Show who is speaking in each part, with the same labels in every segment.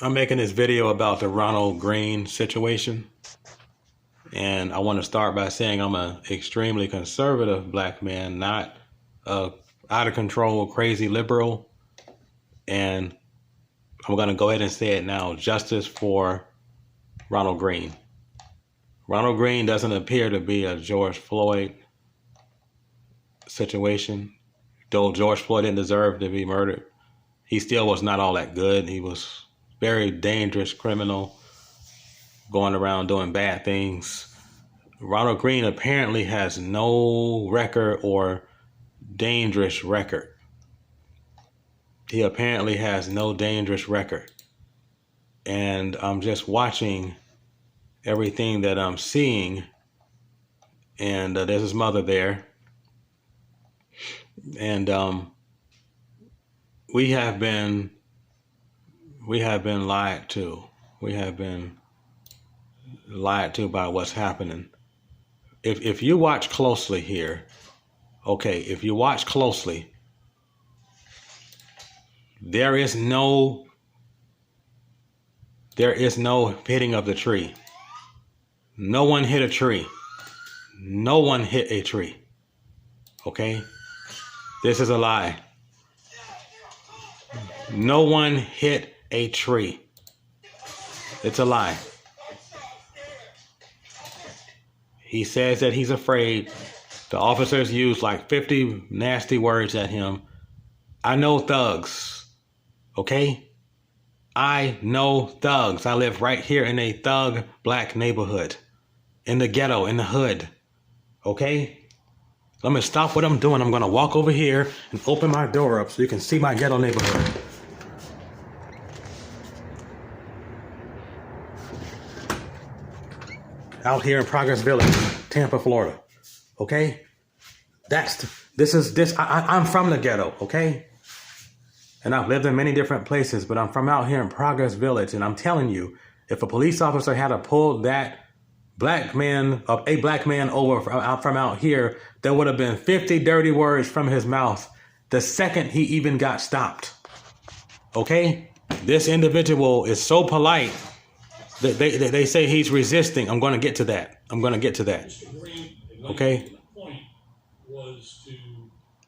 Speaker 1: I'm making this video about the Ronald Green situation. And I want to start by saying I'm an extremely conservative black man, not a out of control, crazy liberal. And I'm going to go ahead and say it now. Justice for Ronald Green. Ronald Green doesn't appear to be a George Floyd situation. Though George Floyd didn't deserve to be murdered, he still was not all that good. He was very dangerous criminal going around doing bad things. Ronald Green apparently has no record or dangerous record. He apparently has no dangerous record. And I'm just watching everything that I'm seeing. And there's his mother there. And we have been lied to. We have been lied to by what's happening. If you watch closely here, okay, if you watch closely, there is no hitting of the tree. No one hit a tree. No one hit a tree. Okay? This is a lie. No one hit a tree. It's a lie. He says that he's afraid. The officers used like 50 nasty words at him. I know thugs. Okay? I know thugs. I live right here in a thug black neighborhood. In the ghetto, in the hood. Okay? Let me stop what I'm doing. I'm going to walk over here and open my door up so you can see my ghetto neighborhood. Out here in Progress Village, Tampa, Florida. Okay? I'm from the ghetto, okay? And I've lived in many different places, but I'm from out here in Progress Village. And I'm telling you, if a police officer had to pull that a black man over from out here, there would have been 50 dirty words from his mouth the second he even got stopped. Okay? This individual is so polite that they say he's resisting. I'm going to get to that.
Speaker 2: Mr. Green,
Speaker 1: okay?
Speaker 2: The point was to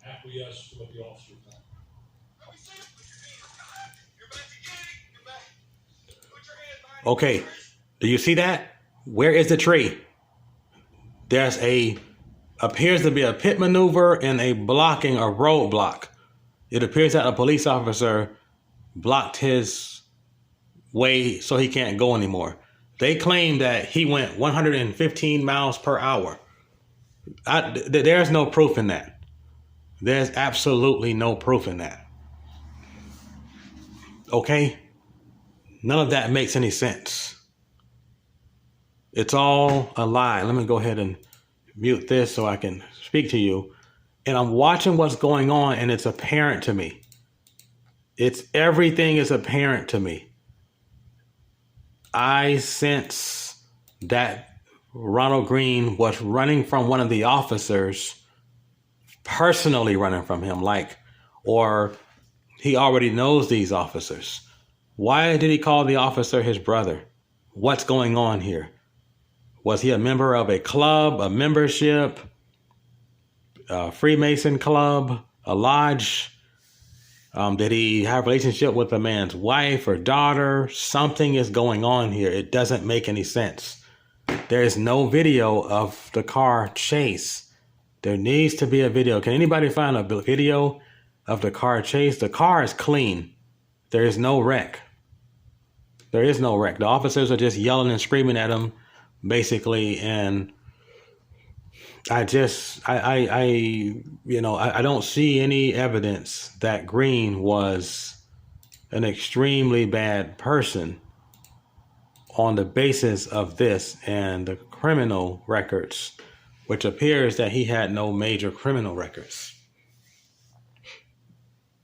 Speaker 2: acquiesce to what the officer done.
Speaker 1: Okay, do you see that? Where is the tree? There's appears to be a pit maneuver and a roadblock. It appears that a police officer blocked his way so he can't go anymore. They claim that he went 115 miles per hour. There's no proof in that. There's absolutely no proof in that. Okay? None of that makes any sense. It's all a lie. Let me go ahead and mute this so I can speak to you. And I'm watching what's going on, and it's apparent to me. Everything is apparent to me. I sense that Ronald Green was running from one of the officers, personally running from him, or he already knows these officers. Why did he call the officer his brother? What's going on here? Was he a member of a club, a membership, a Freemason club, a lodge? Did he have a relationship with a man's wife or daughter? Something is going on here. It doesn't make any sense. There is no video of the car chase. There needs to be a video. Can anybody find a video of the car chase? The car is clean. There is no wreck. There is no wreck. The officers are just yelling and screaming at him, basically, and I don't see any evidence that Green was an extremely bad person on the basis of this and the criminal records, which appears that he had no major criminal records.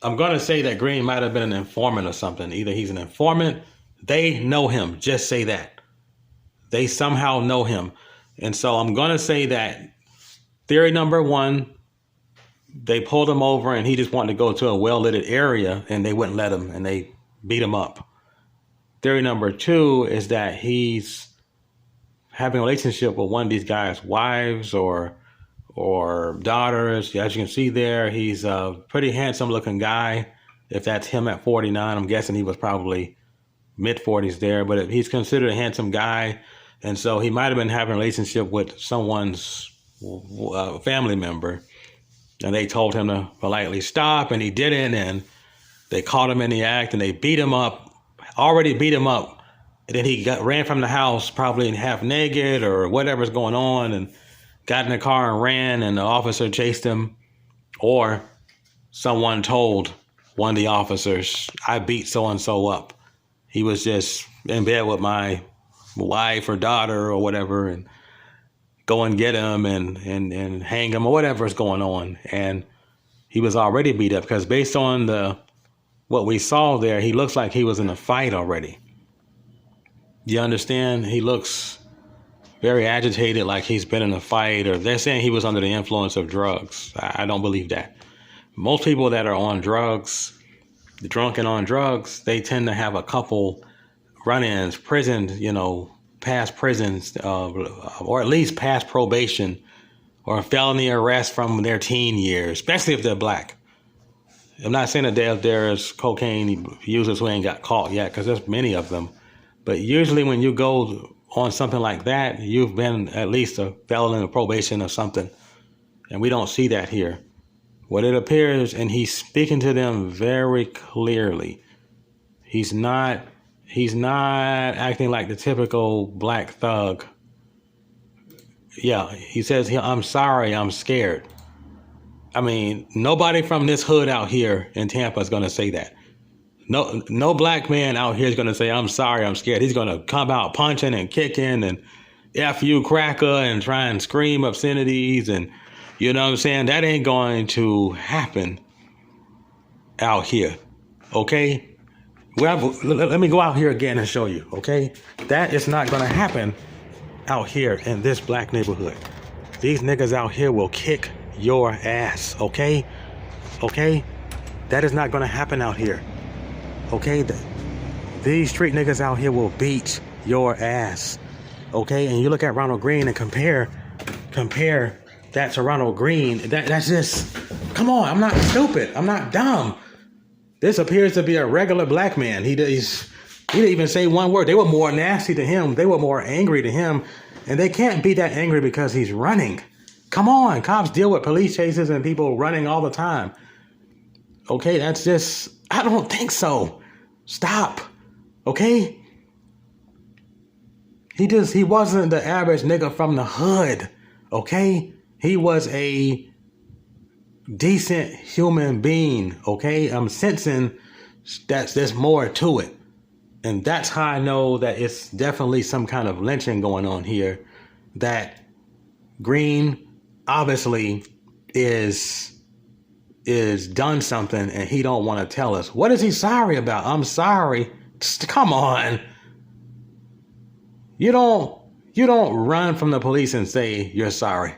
Speaker 1: I'm going to say that Green might have been an informant or something. Either he's an informant, they know him, just say that. They somehow know him. And so I'm going to say that theory number one, they pulled him over and he just wanted to go to a well-lit area and they wouldn't let him and they beat him up. theory number two is that he's having a relationship with one of these guys' wives or daughters. As you can see there, he's a pretty handsome looking guy. If that's him at 49, I'm guessing he was probably mid 40s there, but he's considered a handsome guy. And so he might have been having a relationship with someone's family member. And they told him to politely stop, and he didn't. And they caught him in the act, and they beat him up, already beat him up. And then he ran from the house, probably half naked or whatever's going on, and got in the car and ran, and the officer chased him. Or someone told one of the officers, I beat so-and-so up. He was just in bed with my wife or daughter or whatever, and go and get him and hang him or whatever's going on. And he was already beat up because based on what we saw there, he looks like he was in a fight already. You understand? He looks very agitated, like he's been in a fight, or they're saying he was under the influence of drugs. I don't believe that. Most people that are on drugs, drunk and on drugs, they tend to have a couple run-ins, past prisons, or at least past probation or felony arrest from their teen years, especially if they're black. I'm not saying that there's cocaine users who ain't got caught yet, because there's many of them. But usually when you go on something like that, you've been at least a felon or probation or something. And we don't see that here. What it appears, and he's speaking to them very clearly. He's not acting like the typical black thug. Yeah, he says, I'm sorry, I'm scared. I mean, nobody from this hood out here in Tampa is going to say that. No black man out here is going to say, I'm sorry, I'm scared. He's going to come out punching and kicking and F you cracker and try and scream obscenities. And you know what I'm saying? That ain't going to happen out here. Okay? Well, let me go out here again and show you. Okay? That is not going to happen out here in this black neighborhood. These niggas out here will kick your ass. Okay? Okay? That is not going to happen out here. Okay, these street niggas out here will beat your ass. Okay, and you look at Ronald Green and compare that to Ronald Green. That's just, come on, I'm not stupid. I'm not dumb. This appears to be a regular black man. He didn't even say one word. They were more nasty to him. They were more angry to him. And they can't be that angry because he's running. Come on, cops deal with police chases and people running all the time. Okay, that's just, I don't think so. Stop. Okay? He wasn't the average nigga from the hood. Okay? He was a decent human being. Okay? I'm sensing there's more to it. And that's how I know that it's definitely some kind of lynching going on here. That Green obviously is done something and he don't want to tell us. What is he sorry about? I'm sorry. Just, come on. You don't run from the police and say you're sorry.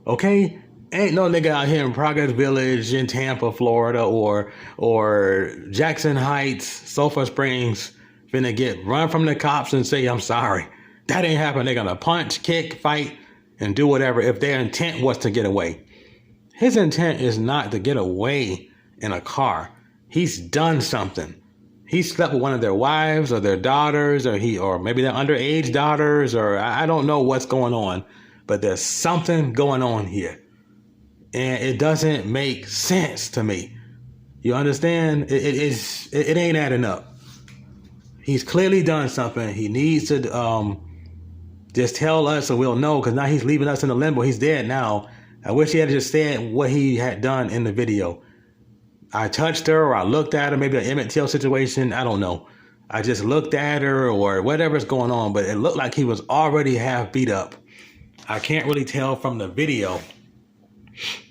Speaker 1: Okay? Ain't no nigga out here in Progress Village in Tampa, Florida, or Jackson Heights, Sulphur Springs finna run from the cops and say I'm sorry. That ain't happening. They're gonna punch, kick, fight, and do whatever if their intent was to get away. His intent is not to get away in a car. He's done something. He slept with one of their wives or their daughters, or maybe their underage daughters, or I don't know what's going on, but there's something going on here. And it doesn't make sense to me. You understand? It ain't adding up. He's clearly done something. He needs to just tell us so we'll know, because now he's leaving us in the limbo. He's dead now. I wish he had just said what he had done in the video. I touched her, or I looked at her, maybe an Emmett Till situation. I don't know. I just looked at her or whatever's going on, but it looked like he was already half beat up. I can't really tell from the video.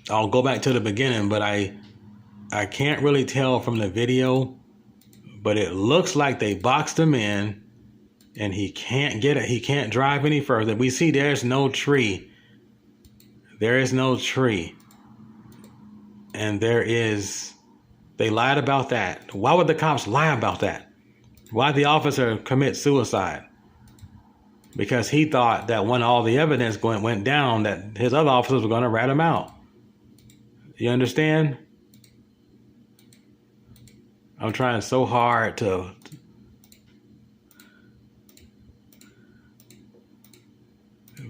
Speaker 1: I'll go back to the beginning, but I can't really tell from the video, but it looks like they boxed him in and he can't get it. He can't drive any further. We see there's no tree. There is no tree. And they lied about that. Why would the cops lie about that? Why'd the officer commit suicide? Because he thought that when all the evidence went down, that his other officers were going to rat him out. You understand? I'm trying so hard to...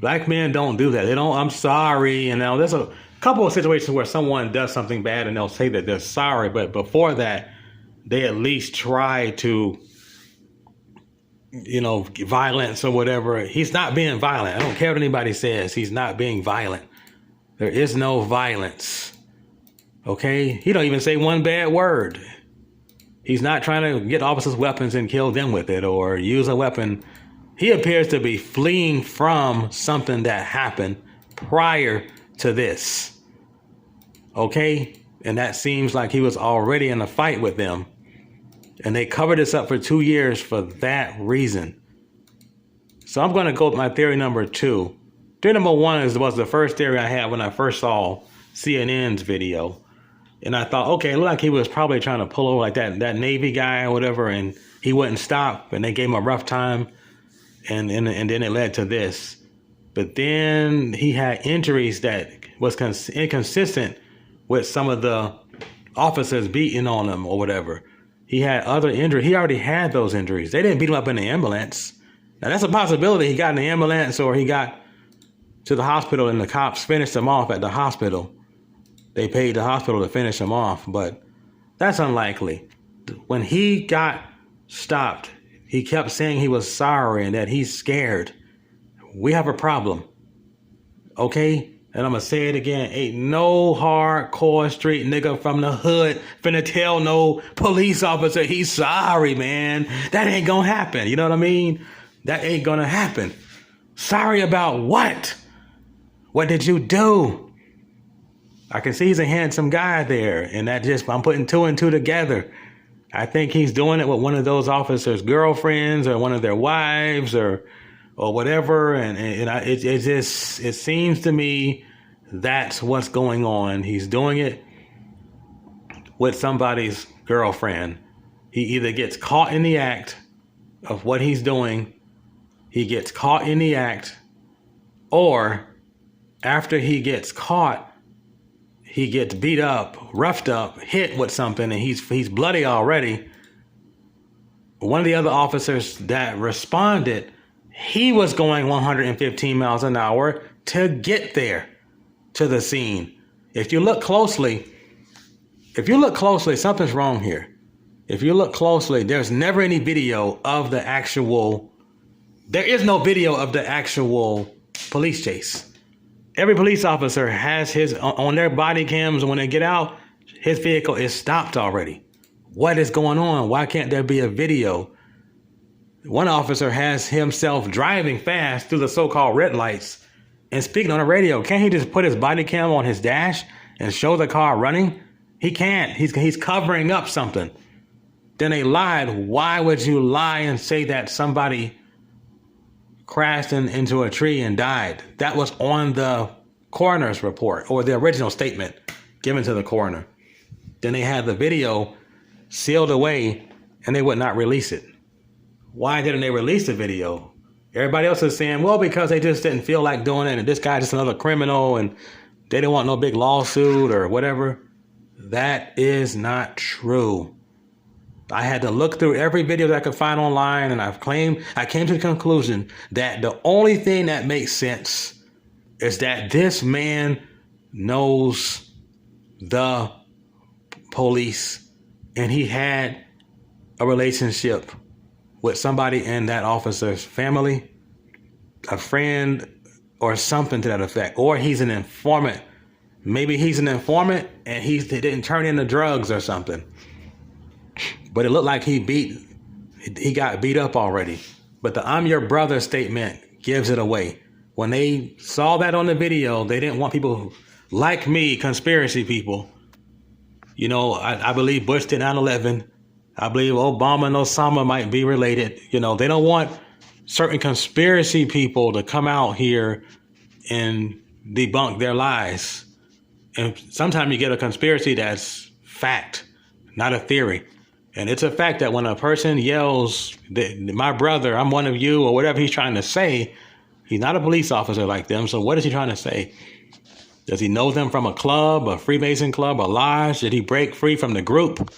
Speaker 1: Black men don't do that. They don't, I'm sorry. And now there's a couple of situations where someone does something bad and they'll say that they're sorry. But before that, they at least try to, violence or whatever. He's not being violent. I don't care what anybody says. He's not being violent. There is no violence. Okay? He don't even say one bad word. He's not trying to get officers' weapons and kill them with it or use a weapon. He appears to be fleeing from something that happened prior to this. Okay? And that seems like he was already in a fight with them. And they covered this up for 2 years for that reason. So I'm going to go with my theory number 2. Theory number 1 was the first theory I had when I first saw CNN's video. And I thought, okay, it looked like he was probably trying to pull over like that Navy guy or whatever, and he wouldn't stop, and they gave him a rough time, and then it led to this. But then he had injuries that was inconsistent with some of the officers beating on him or whatever. He had other injuries. He already had those injuries. They didn't beat him up in the ambulance. Now, that's a possibility. He got in the ambulance or he got to the hospital and the cops finished him off at the hospital. They paid the hospital to finish him off, but that's unlikely. When he got stopped, he kept saying he was sorry and that he's scared. We have a problem, okay? And I'm going to say it again. Ain't no hardcore street nigga from the hood finna tell no police officer he's sorry, man. That ain't going to happen. You know what I mean? That ain't going to happen. Sorry about what? What did you do? I can see he's a handsome guy there. And I'm putting 2 and 2 together. I think he's doing it with one of those officers' girlfriends or one of their wives or whatever. And it seems to me that's what's going on. He's doing it with somebody's girlfriend. He either gets caught in the act of what he's doing, he gets caught in the act, or after he gets caught, he gets beat up, roughed up, hit with something, and he's bloody already. One of the other officers that responded, he was going 115 miles an hour to get there to the scene. If you look closely, something's wrong here. If you look closely, there's never any video of the actual, there is no video of the actual police chase. Every police officer has his, on their body cams, when they get out, his vehicle is stopped already. What is going on? Why can't there be a video? One officer has himself driving fast through the so-called red lights and speaking on the radio. Can't he just put his body cam on his dash and show the car running? He can't. He's covering up something. Then they lied. Why would you lie and say that somebody crashed into a tree and died? That was on the coroner's report, or the original statement given to the coroner. Then they had the video sealed away and they would not release it. Why didn't they release the video? Everybody else is saying, well, because they just didn't feel like doing it, and this guy's just another criminal and they didn't want no big lawsuit or whatever. That is not true. I had to look through every video that I could find online, and I came to the conclusion that the only thing that makes sense is that this man knows the police and he had a relationship with somebody in that officer's family, a friend, or something to that effect. Or he's an informant. Maybe he's an informant and he didn't turn into drugs or something. But it looked like he got beat up already. But the "I'm your brother" statement gives it away. When they saw that on the video, they didn't want people like me, conspiracy people. You know, I believe Bush did 9/11. I believe Obama and Osama might be related. You know, they don't want certain conspiracy people to come out here and debunk their lies. And sometimes you get a conspiracy that's fact, not a theory. And it's a fact that when a person yells, my brother, I'm one of you, or whatever he's trying to say, he's not a police officer like them. So what is he trying to say? Does he know them from a club, a Freemason club, a lodge? Did he break free from the group?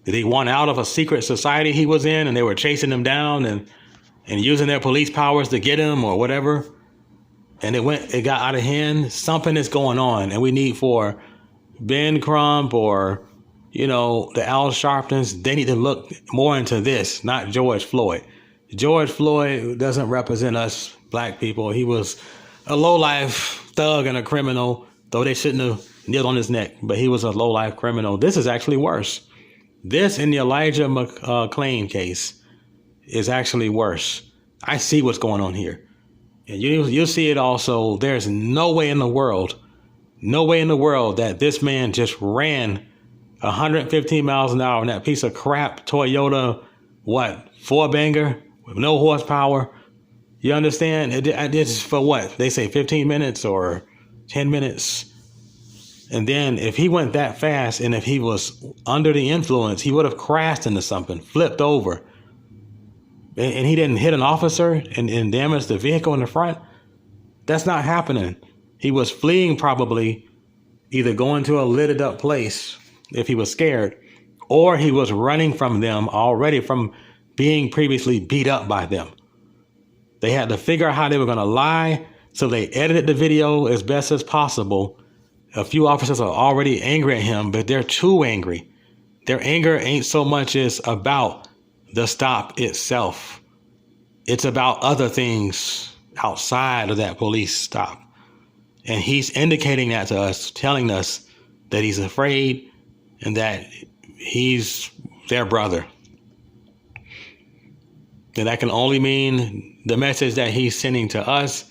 Speaker 1: Did he want out of a secret society he was in and they were chasing him down and using their police powers to get him or whatever? And it got out of hand. Something is going on, and we need for Ben Crump or, the Al Sharptons, they need to look more into this, not George Floyd. George Floyd doesn't represent us black people. He was a lowlife thug and a criminal, though they shouldn't have kneeled on his neck, but he was a lowlife criminal. This is actually worse. This in the Elijah McClain case is actually worse. I see what's going on here. And you'll see it also. There's no way in the world that this man just ran 115 miles an hour in that piece of crap Toyota, four-banger with no horsepower. You understand? It's for what? They say 15 minutes or 10 minutes. And then if he went that fast and if he was under the influence, he would have crashed into something, flipped over. And he didn't hit an officer and damage the vehicle in the front. That's not happening. He was fleeing, probably either going to a lidded up place if he was scared, or he was running from them already from being previously beat up by them. They had to figure out how they were going to lie, so they edited the video as best as possible. A few officers are already angry at him, but they're too angry. Their anger ain't so much as about the stop itself. It's about other things outside of that police stop. And he's indicating that to us, telling us that he's afraid and that he's their brother. And that can only mean the message that he's sending to us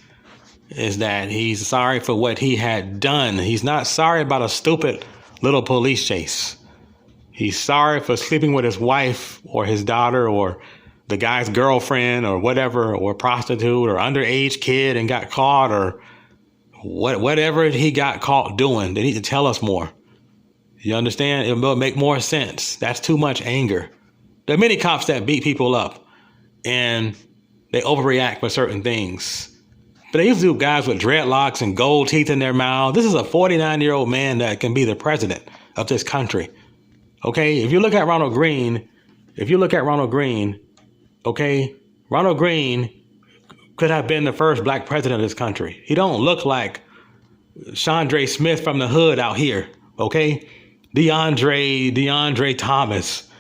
Speaker 1: is that he's sorry for what he had done. He's not sorry about a stupid little police chase. He's sorry for sleeping with his wife or his daughter or the guy's girlfriend or whatever, or prostitute or underage kid and got caught, or whatever he got caught doing. They need to tell us more. You understand? It will make more sense. That's too much anger. There are many cops that beat people up and they overreact for certain things. But they used to do guys with dreadlocks and gold teeth in their mouth. This is a 49-year-old man that can be the president of this country. Okay, if you look at Ronald Green, okay, Ronald Green could have been the first black president of this country. He don't look like Chandre Smith from the hood out here, okay? DeAndre Thomas.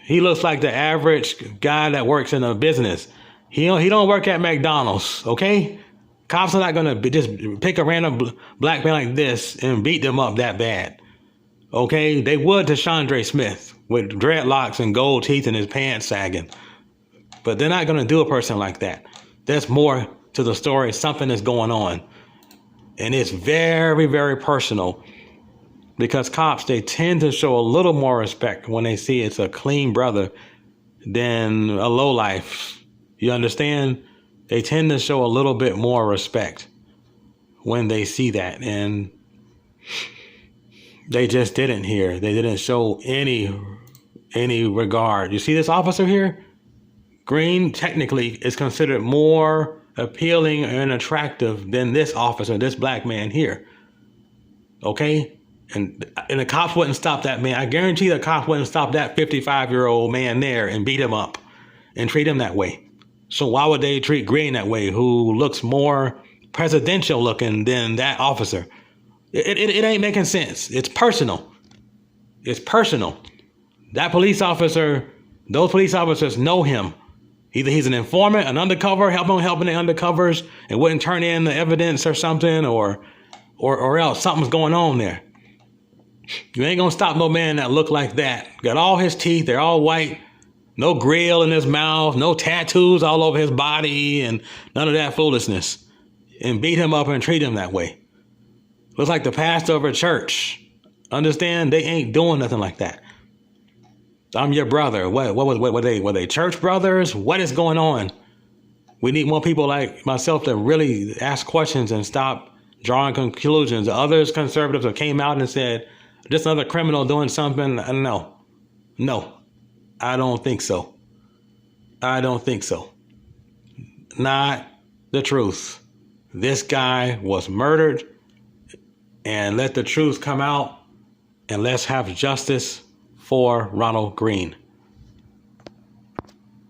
Speaker 1: He looks like the average guy that works in a business. He don't work at McDonald's, okay? Cops are not going to just pick a random black man like this and beat them up that bad. Okay, they would to Chandre Smith with dreadlocks and gold teeth and his pants sagging. But they're not going to do a person like that. There's more to the story. Something is going on. And it's very, very personal. Because cops, they tend to show a little more respect when they see it's a clean brother than a lowlife. You understand? They tend to show a little bit more respect when they see that. And they just didn't here. They didn't show any regard. You see this officer here? Green technically is considered more appealing and attractive than this officer, this black man here. Okay? And the cops wouldn't stop that man. I guarantee the cops wouldn't stop that 55-year-old man there and beat him up and treat him that way. So why would they treat Green that way, who looks more presidential looking than that officer? It ain't making sense. It's personal. It's personal. That police officer, those police officers know him. Either he's an informant, an undercover, helping the undercovers and wouldn't turn in the evidence or something, or else something's going on there. You ain't gonna stop no man that look like that. Got all his teeth, they're all white, no grill in his mouth, no tattoos all over his body, and none of that foolishness. And beat him up and treat him that way. Looks like the pastor of a church. Understand? They ain't doing nothing like that. I'm your brother. What were they church brothers? What is going on? We need more people like myself to really ask questions and stop drawing conclusions. Others conservatives have came out and said, just another criminal doing something. No. I don't think so. I don't think so. Not the truth. This guy was murdered, and let the truth come out, and let's have justice for Ronald Green.